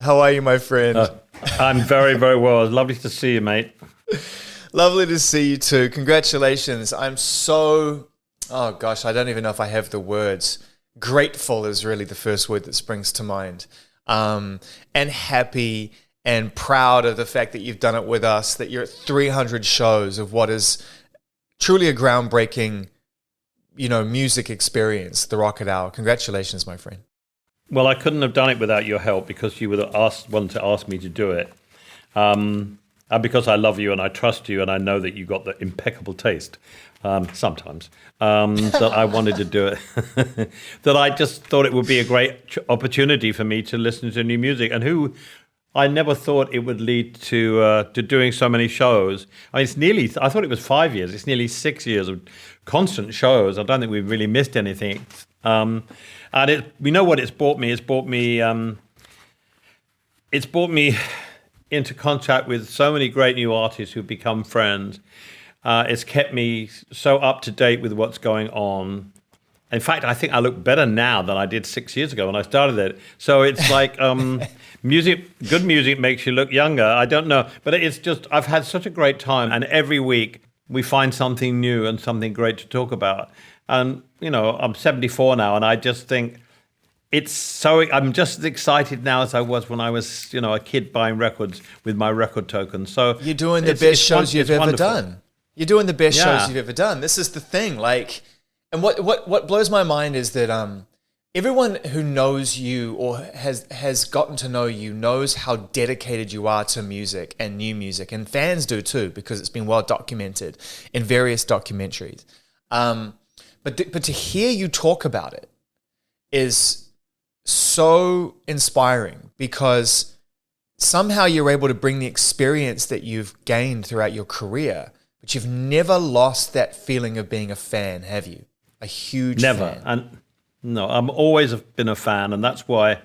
How are you, my friend? I'm very, very well. It's lovely to see you, mate. Lovely to see you too. Congratulations. I'm so, oh gosh, I don't even know if I have the words. Grateful is really the first word that springs to mind. And happy and proud of the fact that you've done it with us, that you're at 300 shows of what is truly a groundbreaking, music experience, the Rocket Hour. Congratulations, my friend. Well, I couldn't have done it without your help because you were the one to ask me to do it. And because I love you and I trust you and I know that you got the impeccable taste, sometimes, that I wanted to do it. That I just thought it would be a great opportunity for me to listen to new music. And I never thought it would lead to doing so many shows. I mean, I thought it was 5 years. It's nearly 6 years of constant shows. I don't think we've really missed anything. And we know what it's brought me. It's brought me into contact with so many great new artists who've become friends. It's kept me so up to date with what's going on. In fact, I think I look better now than I did 6 years ago when I started it. So it's like good music makes you look younger. I don't know, but it's just I've had such a great time, and every week we find something new and something great to talk about. And, I'm 74 now, and I just think I'm just as excited now as I was when I was, a kid buying records with my record token. So you're doing the best shows you've ever done. You're doing the best shows you've ever done. This is the thing. And what blows my mind is that everyone who knows you or has gotten to know you knows how dedicated you are to music and new music, and fans do too because it's been well documented in various documentaries. But to hear you talk about it is so inspiring because somehow you're able to bring the experience that you've gained throughout your career, but you've never lost that feeling of being a fan, have you? A huge fan. And no, I'm always been a fan, and that's why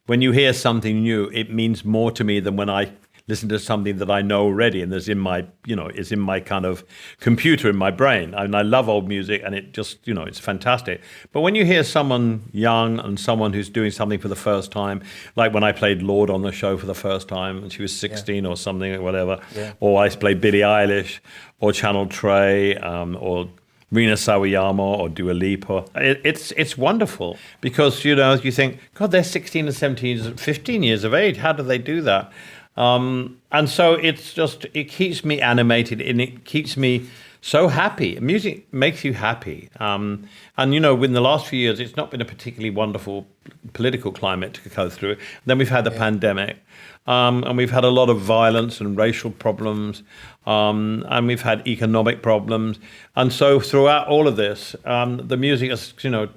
when you hear something new, it means more to me than when I listen to something that I know already and is in my, is in my kind of computer in my brain. And I love old music, and it just, it's fantastic. But when you hear someone young and someone who's doing something for the first time, like when I played Lorde on the show for the first time, and she was 16 or something or whatever, or I played Billie Eilish or Channel Trey or Rina Sawayama or Dua Lipa. It's wonderful because, you think, God, they're 16 and 17, 15 years of age. How do they do that? And so it keeps me animated and it keeps me so happy. Music makes you happy. And, within the last few years, it's not been a particularly wonderful political climate to go through. Then we've had the pandemic. And we've had a lot of violence and racial problems. And we've had economic problems. And so throughout all of this, the music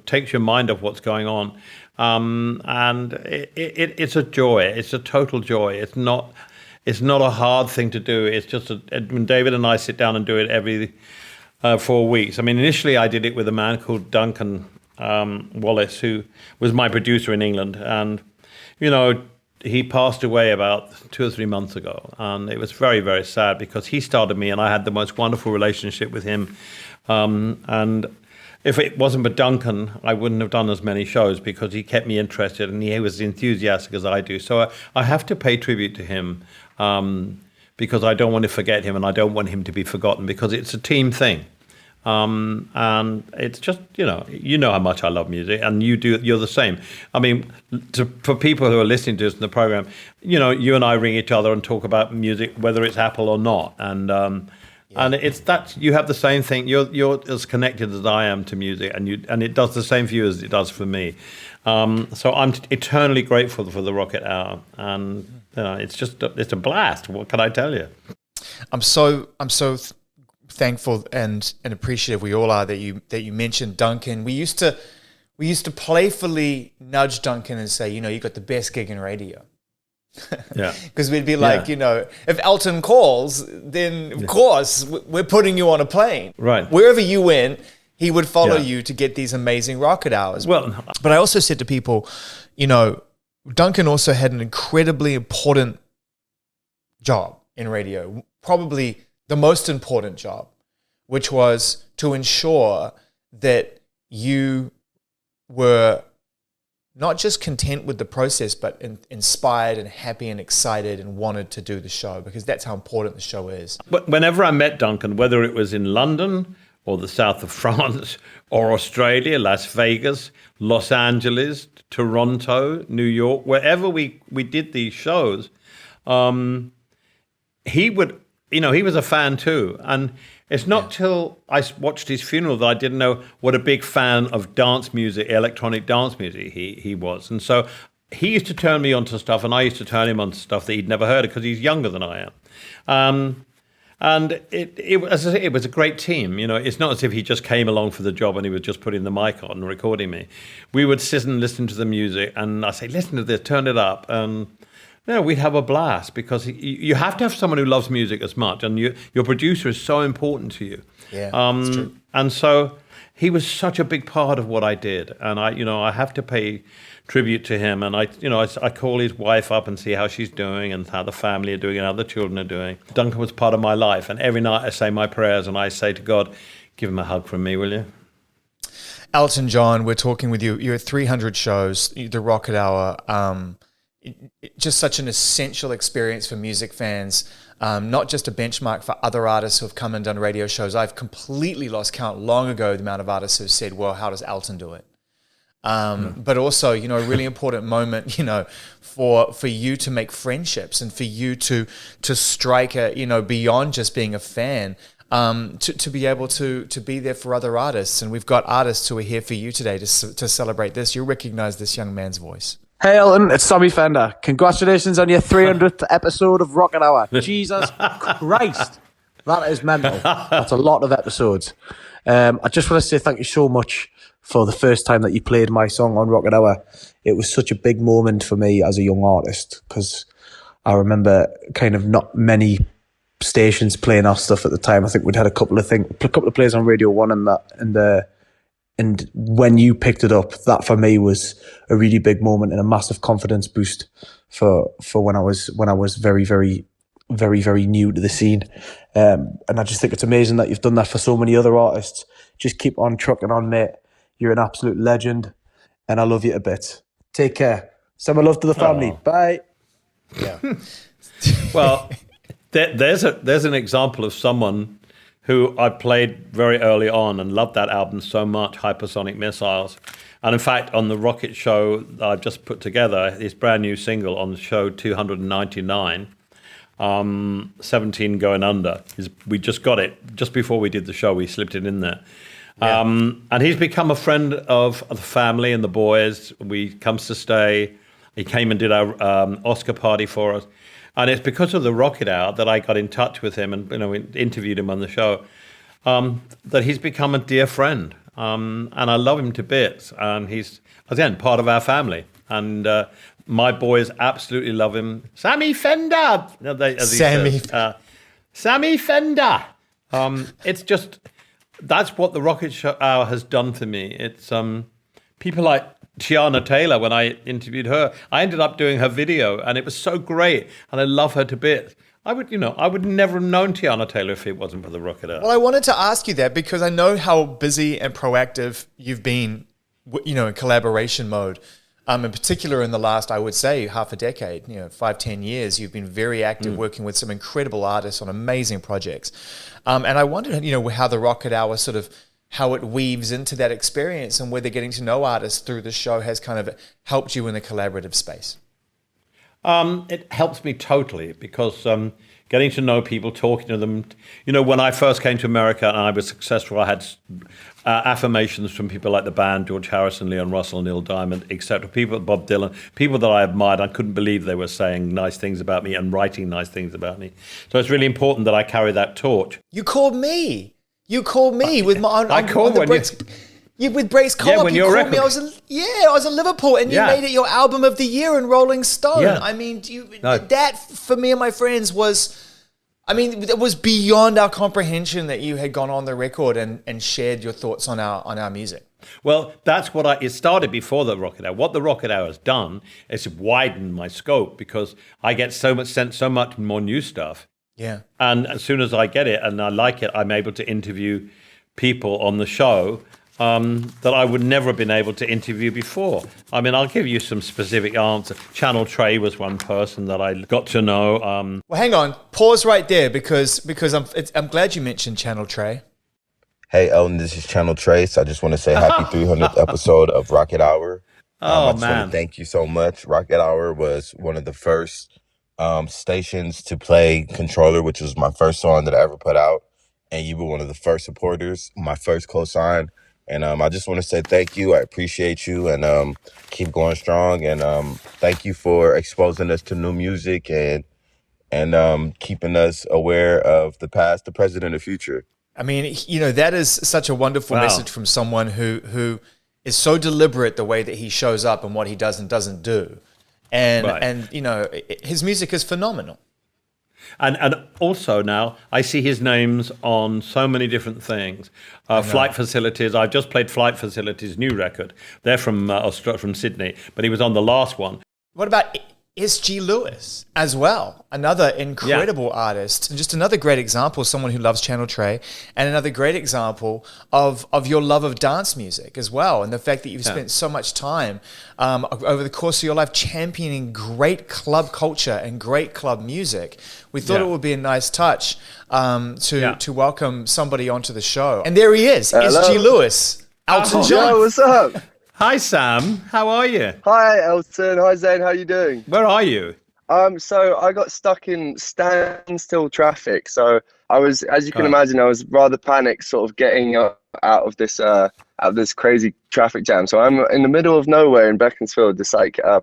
takes your mind off what's going on. And it's a joy. It's a total joy. It's not a hard thing to do. It's just when David and I sit down and do it every 4 weeks. I mean, initially I did it with a man called Duncan Wallace, who was my producer in England. And, he passed away about 2 or 3 months ago. And it was very, very sad because he started me and I had the most wonderful relationship with him. And if it wasn't for Duncan, I wouldn't have done as many shows because he kept me interested and he was as enthusiastic as I do. So I have to pay tribute to him because I don't want to forget him and I don't want him to be forgotten because it's a team thing. And it's just, you know how much I love music and you're the same. I mean, for people who are listening to us in the program, you and I ring each other and talk about music, whether it's Apple or not. And it's that you have the same thing. You're as connected as I am to music, and it does the same for you as it does for me. So I'm eternally grateful for the Rocket Hour, and it's a blast. What can I tell you? I'm so thankful and appreciative. We all are that you mentioned Duncan. We used to playfully nudge Duncan and say, you got the best gig in radio. Yeah, because we'd be like, if Elton calls, then of course we're putting you on a plane. Right. Wherever you went, he would follow you to get these amazing Rocket Hours. Well, but I also said to people, Duncan also had an incredibly important job in radio, probably the most important job, which was to ensure that you were not just content with the process, but inspired and happy and excited and wanted to do the show, because that's how important the show is. But whenever I met Duncan, whether it was in London or the south of France or Australia, Las Vegas, Los Angeles, Toronto, New York, wherever we did these shows, he would, he was a fan too. And it's not till I watched his funeral that I didn't know what a big fan of dance music, electronic dance music he was. And so he used to turn me onto stuff, and I used to turn him onto stuff that he'd never heard of, because he's younger than I am. And as I say, it was a great team. It's not as if he just came along for the job and he was just putting the mic on and recording me. We would sit and listen to the music, and I say, listen to this, turn it up. And we'd have a blast, because you have to have someone who loves music as much, and your producer is so important to you. Yeah, that's true. And so he was such a big part of what I did, and I have to pay tribute to him. And I call his wife up and see how she's doing, and how the family are doing, and how the children are doing. Duncan was part of my life, and every night I say my prayers and I say to God, give him a hug from me, will you? Elton John, we're talking with you. You're at 300 shows, the Rocket Hour. Just such an essential experience for music fans, not just a benchmark for other artists who have come and done radio shows. I've completely lost count long ago the amount of artists who've said, well, how does Elton do it? But also, a really important moment, for you to make friendships, and for you to strike beyond just being a fan, to be able to be there for other artists. And we've got artists who are here for you today to celebrate this. You'll recognize this young man's voice. Hey Elton, it's Sammy Fender. Congratulations on your 300th episode of Rocket Hour. Jesus Christ, that is mental. That's a lot of episodes. I just want to say thank you so much for the first time that you played my song on Rocket Hour. It was such a big moment for me as a young artist, because I remember kind of not many stations playing our stuff at the time. I think we'd had a couple of plays on Radio 1 and that, and when you picked it up, that for me was a really big moment and a massive confidence boost for when I was very, very, very, very new to the scene. And I just think it's amazing that you've done that for so many other artists. Just keep on trucking on, mate. You're an absolute legend, and I love you a bit. Take care. Send my love to the family. Oh. Bye. Yeah. Well, there's an example of someone who I played very early on and loved that album so much, Hypersonic Missiles. And in fact, on the Rocket show that I've just put together, his brand new single on the show 299, 17 Going Under, we just got it. Just before we did the show, we slipped it in there. Yeah. And he's become a friend of the family and the boys. He comes to stay. He came and did our Oscar party for us. And it's because of the Rocket Hour that I got in touch with him and we interviewed him on the show, that he's become a dear friend. And I love him to bits. And he's, again, part of our family. And my boys absolutely love him. Sammy Fender! Sammy Fender! It's just, that's what the Rocket Hour has done for me. It's people like Tiana Taylor. When I interviewed her, I ended up doing her video, and it was so great, and I love her to bits. I would never have known Tiana Taylor if it wasn't for the Rocket Hour. Well, I wanted to ask you that because I know how busy and proactive you've been, in collaboration mode. In particular, in the last, I would say, half a decade, 5-10 years, you've been very active working with some incredible artists on amazing projects. And I wondered, how the Rocket Hour sort of, how it weaves into that experience, and whether getting to know artists through the show has kind of helped you in the collaborative space. It helps me totally, because getting to know people, talking to them. When I first came to America and I was successful, I had affirmations from people like the band, George Harrison, Leon Russell, Neil Diamond, etc. People, Bob Dylan, people that I admired. I couldn't believe they were saying nice things about me and writing nice things about me. So it's really important that I carry that torch. You called me with my on the Breaks. With Breaks Collab, when you called me. I was in Liverpool, and you made it your album of the year in Rolling Stone. Yeah. I mean, that for me and my friends was, it was beyond our comprehension that you had gone on the record and shared your thoughts on our music. Well, that's what it started before the Rocket Hour. What the Rocket Hour has done is widened my scope, because I get so much more new stuff. Yeah. And as soon as I get it and I like it, I'm able to interview people on the show that I would never have been able to interview before. I mean, I'll give you some specific answers. Channel Trey was one person that I got to know. Well, hang on. Pause right there because I'm glad you mentioned Channel Trey. Hey, Elton, this is Channel Trace. I just want to say happy 300th episode of Rocket Hour. I just want to thank you so much. Rocket Hour was one of the first stations to play Controller, which was my first song that I ever put out. And you were one of the first supporters, my first cosign. And I just want to say thank you. I appreciate you and keep going strong. And thank you for exposing us to new music and keeping us aware of the past, the present, and the future. I mean, that is such a wonderful message from someone who is so deliberate the way that he shows up and what he does and doesn't do. And his music is phenomenal. And also now I see his names on so many different things. Flight Facilities. I've just played Flight Facilities' new record. They're from Sydney, but he was on the last one. What about S.G. Lewis as well? Another incredible artist, and just another great example of someone who loves Channel Trey, and another great example of your love of dance music as well, and the fact that you've spent so much time over the course of your life championing great club culture and great club music. We thought it would be a nice touch to welcome somebody onto the show. And there he is, S.G. Lewis, Elton John. Yo, what's up? Hi, Sam. How are you? Hi, Elton. Hi, Zane. How you doing? Where are you? So I got stuck in standstill traffic. So I was, as you can imagine, I was rather panicked, sort of getting out of this crazy traffic jam. So I'm in the middle of nowhere in Beaconsfield, just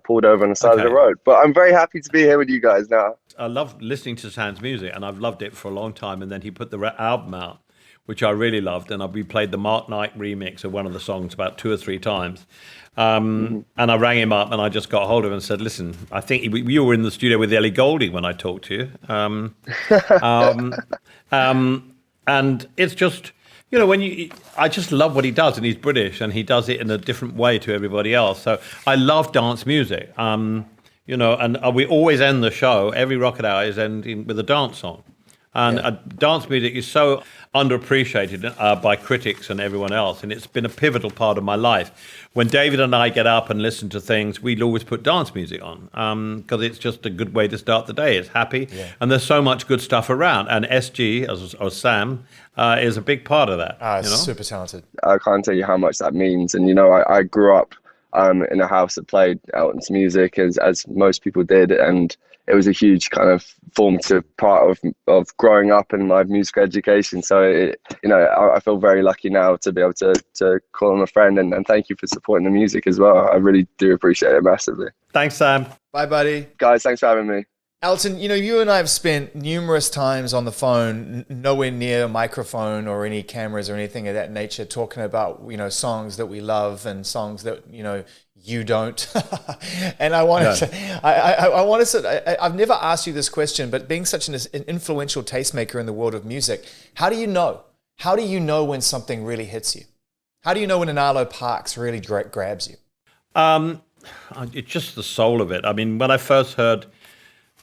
pulled over on the side of the road. But I'm very happy to be here with you guys now. I love listening to Sam's music, and I've loved it for a long time. And then he put the album out, which I really loved, and we played the Mark Knight remix of one of the songs about 2 or 3 times. And I rang him up, and I just got hold of him and said, listen, I think you were in the studio with Ellie Goulding when I talked to you. And it's just, I just love what he does, and he's British, and he does it in a different way to everybody else. So I love dance music, and we always end the show, every Rocket Hour is ending with a dance song. And dance music is so underappreciated by critics and everyone else, and it's been a pivotal part of my life. When David and I get up and listen to things, we'd always put dance music on because it's just a good way to start the day. It's happy, and there's so much good stuff around. And SG, or Sam, is a big part of that. Super talented. I can't tell you how much that means. And, I grew up in a house that played Elton's music, as most people did, and it was a huge kind of formative part of growing up in my music education. So, I feel very lucky now to be able to call him a friend, and thank you for supporting the music as well. I really do appreciate it massively. Thanks, Sam. Bye, buddy. Guys, thanks for having me. Elton, you and I have spent numerous times on the phone, nowhere near a microphone or any cameras or anything of that nature, talking about, songs that we love and songs that, you don't. And I I've never asked you this question, but being such an influential tastemaker in the world of music, how do you know? How do you know when something really hits you? How do you know when an Arlo Parks really grabs you? It's just the soul of it. I mean, when I first heard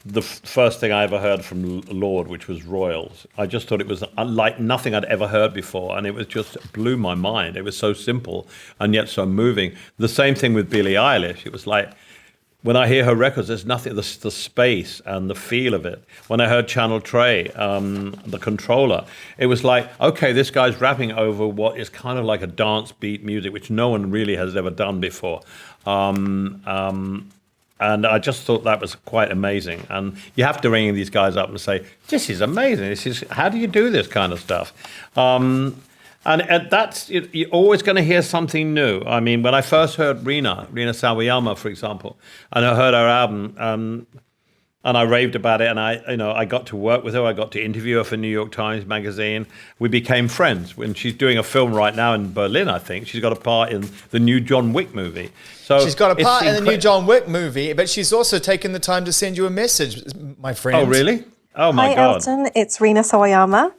the first thing I ever heard from Lord, which was Royals, I just thought it was like nothing I'd ever heard before, and it was just blew my mind. It was so simple and yet so moving. The same thing with Billie Eilish. It was like, when I hear her records, there's nothing, the space and the feel of it. When I heard Channel Trey, the Controller, it was like, okay, this guy's rapping over what is kind of like a dance beat music, which no one really has ever done before. And I just thought that was quite amazing. And you have to ring these guys up and say, this is amazing. How do you do this kind of stuff? And that's, you're always going to hear something new. I mean, when I first heard Rina Sawayama, for example, and I heard her album, and I raved about it, and I got to work with her. I got to interview her for New York Times Magazine. We became friends. When she's doing a film right now in Berlin, I think she's got a part in the new John Wick movie. So she's got a part in the new John Wick movie, but she's also taken the time to send you a message, my friend. Oh, really? Oh my God! Hi, Elton. It's Rina Sawayama.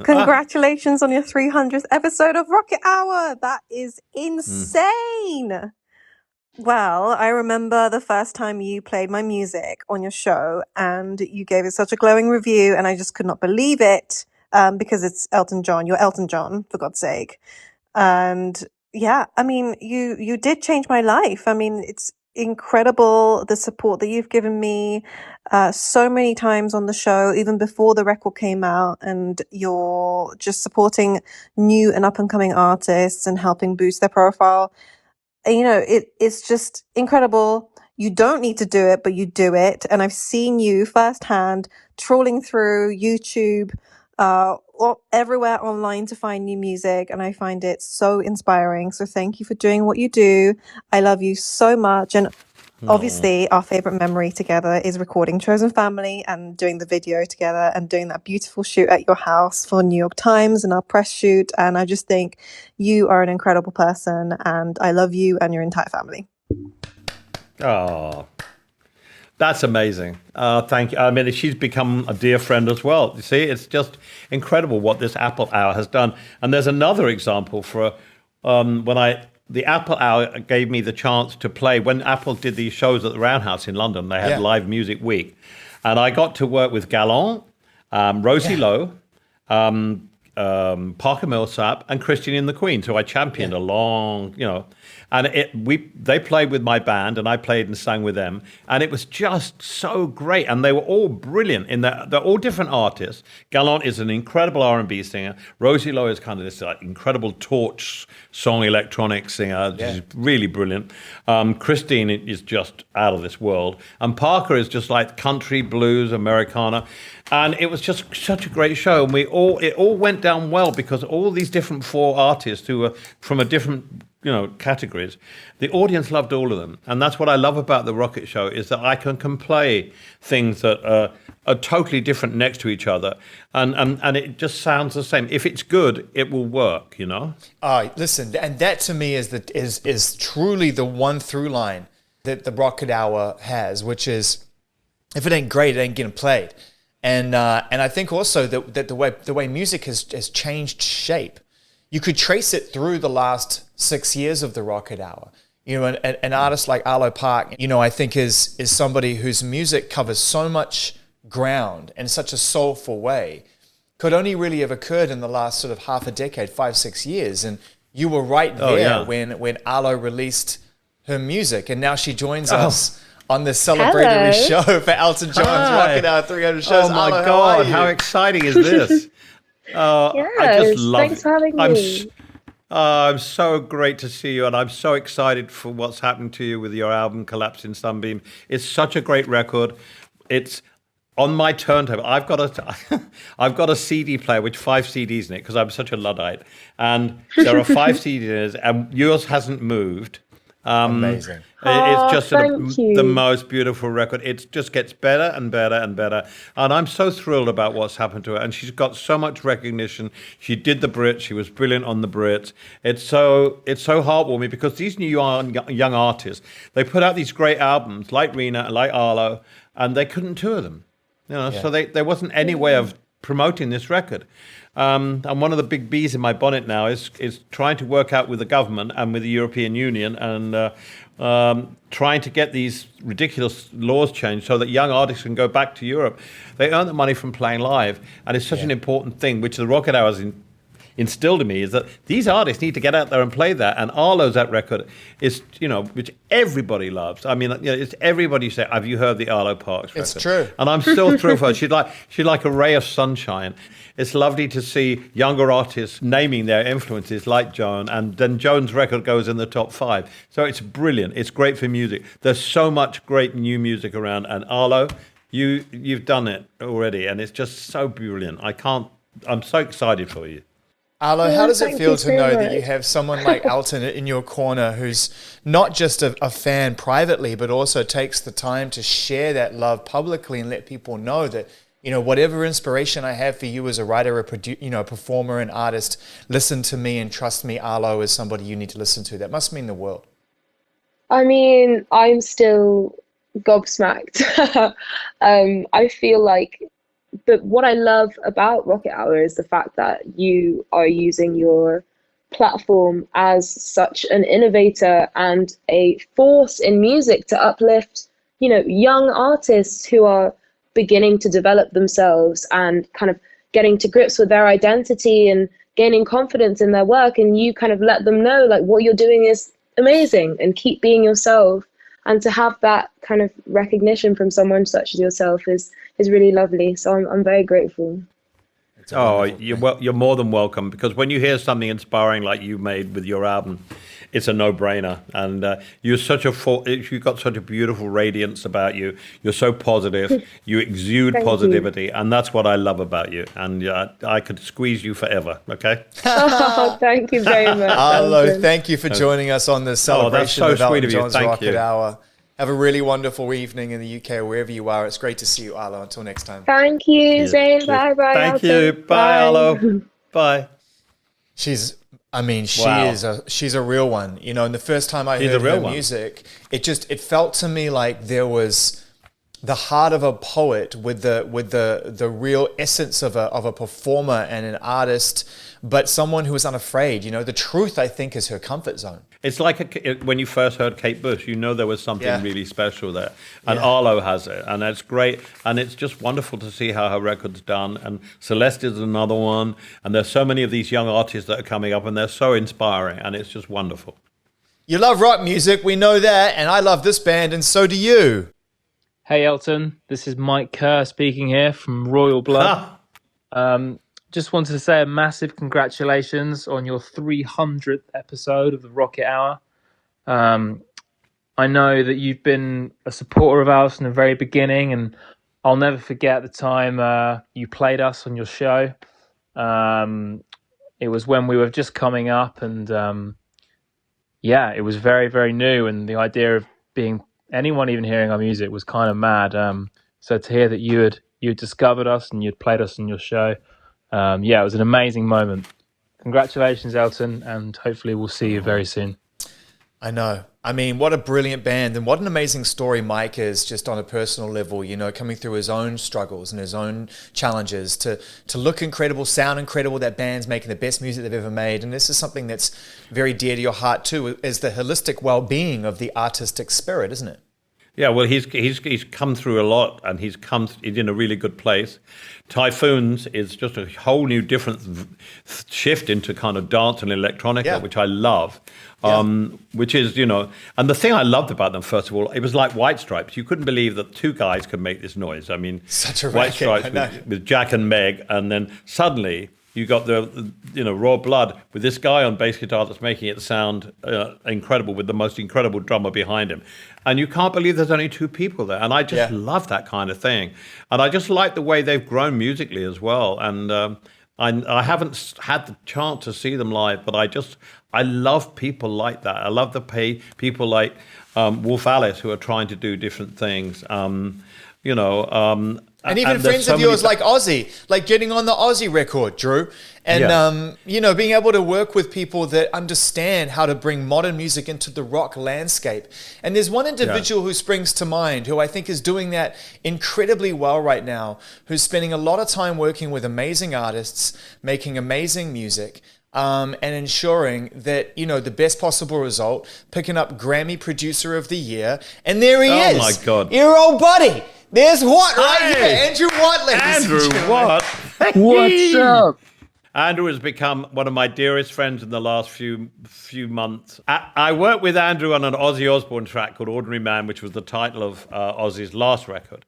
Congratulations on your 300th episode of Rocket Hour. That is insane. Well, I remember the first time you played my music on your show, and you gave it such a glowing review, and I just could not believe it because it's Elton John. You're Elton John, for God's sake. And yeah, I mean, you did change my life. I mean, it's incredible the support that you've given me so many times on the show, even before the record came out, and you're just supporting new and up and coming artists and helping boost their profile. And, you know, it's just incredible. You don't need to do it, but you do it. And I've seen you firsthand trawling through YouTube, everywhere online to find new music. And I find it so inspiring. So thank you for doing what you do. I love you so much. And obviously, our favorite memory together is recording Chosen Family and doing the video together and doing that beautiful shoot at your house for New York Times and our press shoot. And I just think you are an incredible person, and I love you and your entire family. Oh, that's amazing. Thank you. I mean, she's become a dear friend as well. You see, it's just incredible what this Apple Hour has done. And there's another example for the Apple Hour gave me the chance to play when Apple did these shows at the Roundhouse in London. They had live music week, and I got to work with Gallant, Rosie Lowe, Parker Millsap, and Christine and the Queen. So I championed along, and they played with my band, and I played and sang with them, and it was just so great. And they were all brilliant in that they're all different artists. Gallant is an incredible R&B singer. Rosie Lowe is kind of this incredible torch song electronic singer. She's really brilliant. Christine is just out of this world, and Parker is just like country, blues, Americana. And it was just such a great show, and it all went down well because all these different four artists who were from a different categories, the audience loved all of them. And that's what I love about the Rocket Show, is that I can play things that are totally different next to each other, and it just sounds the same. If it's good, it will work, Listen, and that to me is truly the one through line that the Rocket Hour has, which is, if it ain't great, it ain't getting played. And I think also that the way music has changed shape. You could trace it through the last 6 years of the Rocket Hour. An artist like Arlo Parks, I think is somebody whose music covers so much ground in such a soulful way, could only really have occurred in the last sort of half a decade, 5-6 years. And you were right there when Arlo released her music, and now she joins us on this celebratory show for Elton John's Rocket Hour 300 shows. Oh my God, how exciting is this? I just love thanks for having me. I'm so great to see you, and I'm so excited for what's happened to you with your album Collapsing Sunbeam. It's such a great record. It's on my turntable. I've got a CD player with 5 CDs in it because I'm such a Luddite, and there are 5 CDs, and yours hasn't moved. Amazing. It's just the most beautiful record. It just gets better and better and better. And I'm so thrilled about what's happened to her. And she's got so much recognition. She did the Brits. She was brilliant on the Brits. It's so heartwarming because these new young artists, they put out these great albums like Rena, like Arlo, and they couldn't tour them. So there wasn't any way of promoting this record. And one of the big bees in my bonnet now is trying to work out with the government and with the European Union and trying to get these ridiculous laws changed so that young artists can go back to Europe. They earn the money from playing live, and it's such an important thing, which the Rocket Hour has instilled in me, is that these artists need to get out there and play that. And Arlo's that record is, which everybody loves. I mean, it's everybody say, "Have you heard the Arlo Parks record?" It's true. And I'm still thrilled for her. She's like a ray of sunshine. It's lovely to see younger artists naming their influences like Joan, and then Joan's record goes in the top 5. So it's brilliant. It's great for music. There's so much great new music around, and Arlo, you've done it already, and it's just so brilliant. I'm so excited for you. Arlo, how does it feel to know that you have someone like Elton in your corner who's not just a fan privately, but also takes the time to share that love publicly and let people know that, whatever inspiration I have for you as a writer, a performer, an artist, listen to me and trust me, Arlo is somebody you need to listen to. That must mean the world. I mean, I'm still gobsmacked. I feel like, but what I love about Rocket Hour is the fact that you are using your platform as such an innovator and a force in music to uplift, young artists who are beginning to develop themselves and kind of getting to grips with their identity and gaining confidence in their work, and you kind of let them know like what you're doing is amazing and keep being yourself. And to have that kind of recognition from someone such as yourself is really lovely. So I'm very grateful. Oh, you're more than welcome, because when you hear something inspiring like you made with your album, it's a no-brainer. And you've got such a beautiful radiance about you. You're so positive. You exude positivity, and that's what I love about you. And I could squeeze you forever. Okay. Oh, thank you very much, Arlo. Thank you for joining us on this celebration that's so of sweet Elton of you. John's Thank Rocket you. Hour. Have a really wonderful evening in the UK or wherever you are. It's great to see you, Arlo. Until next time. Thank you, Zane. Bye, bye. Thank Elton. you. Bye, Arlo. Bye. She's a real one, you know. And the first time I heard her music, it felt to me like there was the heart of a poet with the real essence of a performer and an artist, but someone who was unafraid. You know, the truth, I think, is her comfort zone. It's like when you first heard Kate Bush, you know there was something really special there. And Arlo has it, and it's great. And it's just wonderful to see how her record's done. And Celeste is another one. And there's so many of these young artists that are coming up, and they're so inspiring, and it's just wonderful. You love rock music, we know that, and I love this band, and so do you. Hey Elton, this is Mike Kerr speaking here from Royal Blood. Just wanted to say a massive congratulations on your 300th episode of the Rocket Hour. I know that you've been a supporter of ours from the very beginning, and I'll never forget the time you played us on your show. It was when we were just coming up, and it was very, very new, and the idea of anyone even hearing our music was kind of mad. So to hear that you had discovered us and you'd played us on your show, it was an amazing moment. Congratulations, Elton, and hopefully we'll see you very soon. I know. I mean, what a brilliant band, and what an amazing story Mike is, just on a personal level, you know, coming through his own struggles and his own challenges to look incredible, sound incredible. That band's making the best music they've ever made. And this is something that's very dear to your heart too, is the holistic well-being of the artistic spirit, isn't it? Yeah, well, he's come through a lot, and he's in a really good place. Typhoons is just a whole new different shift into kind of dance and electronica, which I love. Which is, you know, and the thing I loved about them, first of all, it was like White Stripes. You couldn't believe that two guys could make this noise. I mean, such a White Stripes with Jack and Meg, and then suddenly you got the Raw Blood with this guy on bass guitar that's making it sound incredible, with the most incredible drummer behind him. And you can't believe there's only two people there. And I just love that kind of thing. And I just like the way they've grown musically as well. And I haven't had the chance to see them live, but I love people like that. I love the people like Wolf Alice, who are trying to do different things. And even friends of yours like Ozzy, like getting on the Ozzy record, Drew. And, being able to work with people that understand how to bring modern music into the rock landscape. And there's one individual who springs to mind who I think is doing that incredibly well right now, who's spending a lot of time working with amazing artists, making amazing music, and ensuring that, the best possible result, picking up Grammy Producer of the Year. And there he is. Oh, my God. Your old buddy. There's Watt right here. Andrew Watt, ladies and gentlemen. Watt. What's up? Andrew has become one of my dearest friends in the last few months. I worked with Andrew on an Ozzy Osbourne track called Ordinary Man, which was the title of Ozzy's last record,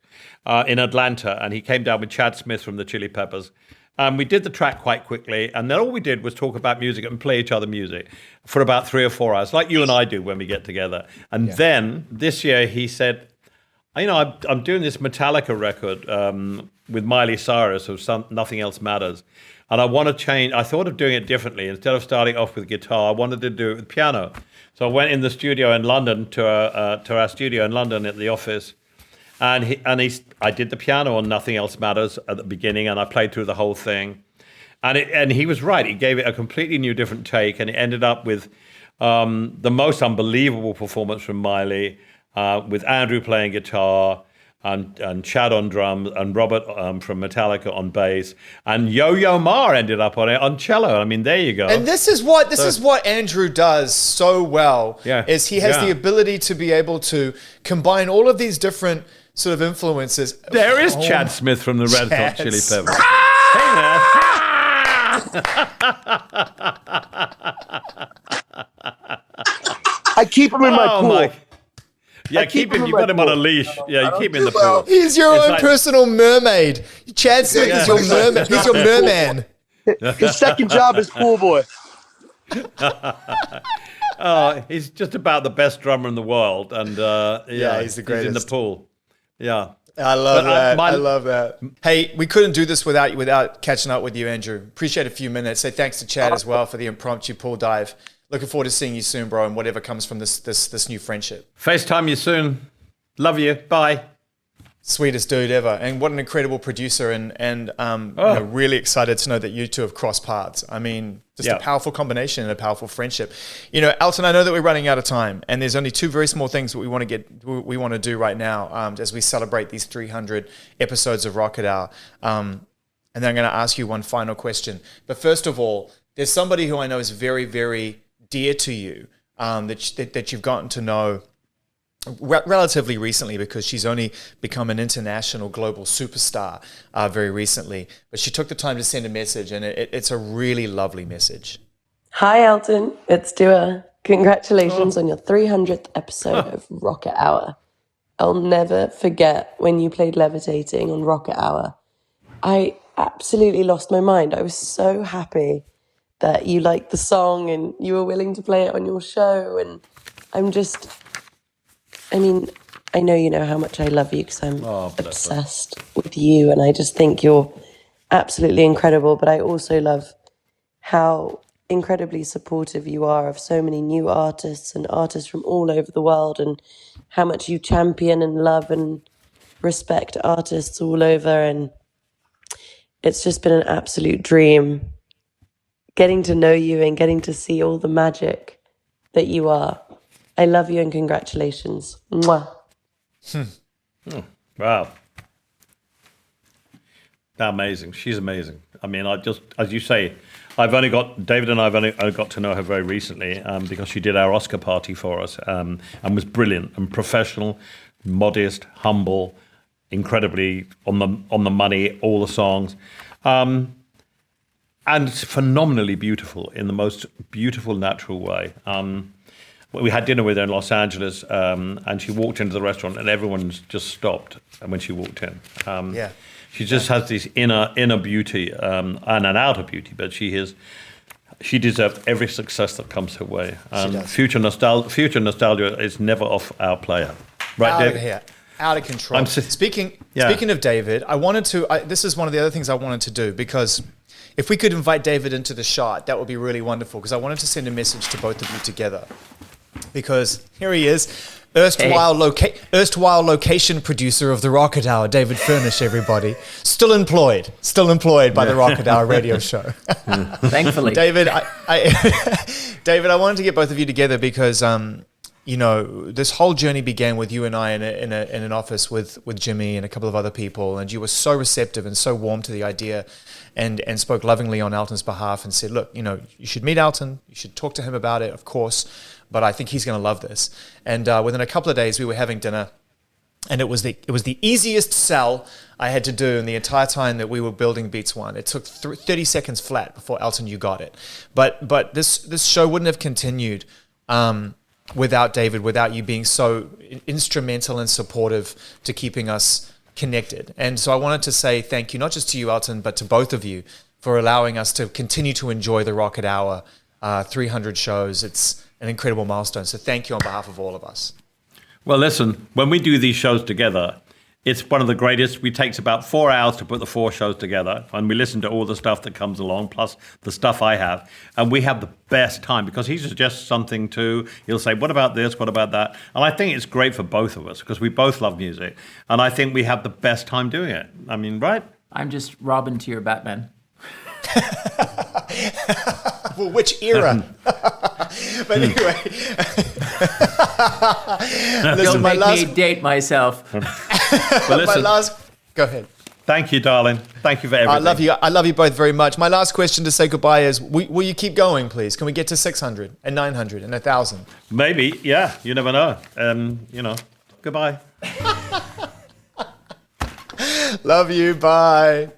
in Atlanta. And he came down with Chad Smith from the Chili Peppers. We did the track quite quickly, and then all we did was talk about music and play each other music for about 3 or 4 hours, like you and I do when we get together. And then this year he said, I'm doing this Metallica record with Miley Cyrus of Nothing Else Matters, and I want to change. I thought of doing it differently. Instead of starting off with guitar, I wanted to do it with piano. So I went in the studio in London to our studio in London at the office. And I did the piano on Nothing Else Matters at the beginning, and I played through the whole thing. And he was right. He gave it a completely new, different take, and it ended up with the most unbelievable performance from Miley, with Andrew playing guitar, and Chad on drums, and Robert from Metallica on bass, and Yo-Yo Ma ended up on it on cello. I mean, there you go. And this is what Andrew does so well. Is he has the ability to be able to combine all of these different sort of influences. There is Chad Smith from the Red Hot Chili Peppers. Hey man. I keep him in my pool. Yeah, keep him. You got him on a leash. Yeah, you keep him in the pool. He's your own personal mermaid. Chad said he's your merman. He's your merman. His second job is pool boy. He's just about the best drummer in the world, and he's the greatest. He's in the pool. Yeah. I love that. I love that. Hey, we couldn't do this without catching up with you, Andrew. Appreciate a few minutes. Say thanks to Chad as well for the impromptu pool dive. Looking forward to seeing you soon, bro, and whatever comes from this new friendship. FaceTime you soon. Love you. Bye. Sweetest dude ever. And what an incredible producer, and really excited to know that you two have crossed paths. I mean, just a powerful combination and a powerful friendship. You know, Elton, I know that we're running out of time, and there's only two very small things that we want to do right now as we celebrate these 300 episodes of Rocket Hour. And then I'm going to ask you one final question. But first of all, there's somebody who I know is very, very dear to you that you've gotten to know relatively recently, because she's only become an international global superstar very recently. But she took the time to send a message, and it's a really lovely message. Hi, Elton. It's Dua. Congratulations on your 300th episode of Rocket Hour. I'll never forget when you played Levitating on Rocket Hour. I absolutely lost my mind. I was so happy that you liked the song and you were willing to play it on your show. And I know you know how much I love you, because I'm obsessed with you, and I just think you're absolutely incredible. But I also love how incredibly supportive you are of so many new artists and artists from all over the world, and how much you champion and love and respect artists all over. And it's just been an absolute dream getting to know you and getting to see all the magic that you are. I love you and congratulations. Mwah. Wow. Amazing. She's amazing. I mean, as you say, David and I've only got to know her very recently because she did our Oscar party for us and was brilliant and professional, modest, humble, incredibly on the money, all the songs. And phenomenally beautiful in the most beautiful, natural way. We had dinner with her in Los Angeles, and she walked into the restaurant, and everyone just stopped when she walked in. She just has this inner beauty and an outer beauty, but she deserves every success that comes her way. Future nostalgia is never off our player, right, David? Out of control. Speaking of David, this is one of the other things I wanted to do, because if we could invite David into the shot, that would be really wonderful, because I wanted to send a message to both of you together. Because here he is, erstwhile location producer of the Rocket Hour, David Furnish, everybody. Still employed by the Rocket Hour radio show. Thankfully. David, David, I wanted to get both of you together because, this whole journey began with you and I in an office with Jimmy and a couple of other people, and you were so receptive and so warm to the idea and spoke lovingly on Elton's behalf and said, look, you should meet Elton, you should talk to him about it, of course, but I think he's going to love this. And within a couple of days, we were having dinner, and it was the easiest sell I had to do in the entire time that we were building Beats One. It took 30 seconds flat before Elton, you got it. But this show wouldn't have continued without David, without you being so instrumental and supportive to keeping us connected. And so I wanted to say thank you, not just to you, Elton, but to both of you for allowing us to continue to enjoy the Rocket Hour, 300 shows. It's an incredible milestone. So thank you on behalf of all of us. Well, listen, when we do these shows together, it's one of the greatest. It takes about 4 hours to put the 4 shows together, and we listen to all the stuff that comes along, plus the stuff I have, and we have the best time because he suggests something too. He'll say, what about this? What about that? And I think it's great for both of us because we both love music, and I think we have the best time doing it. I mean, right? I'm just Robin to your Batman. Well, which era? But anyway, listen, don't make me date myself. Well, listen, go ahead. Thank you, darling. Thank you for everything. I love you both very much. My last question to say goodbye is, will you keep going, please? Can we get to 600 and 900 and 1,000? Maybe, yeah. You never know. Goodbye. Love you. Bye.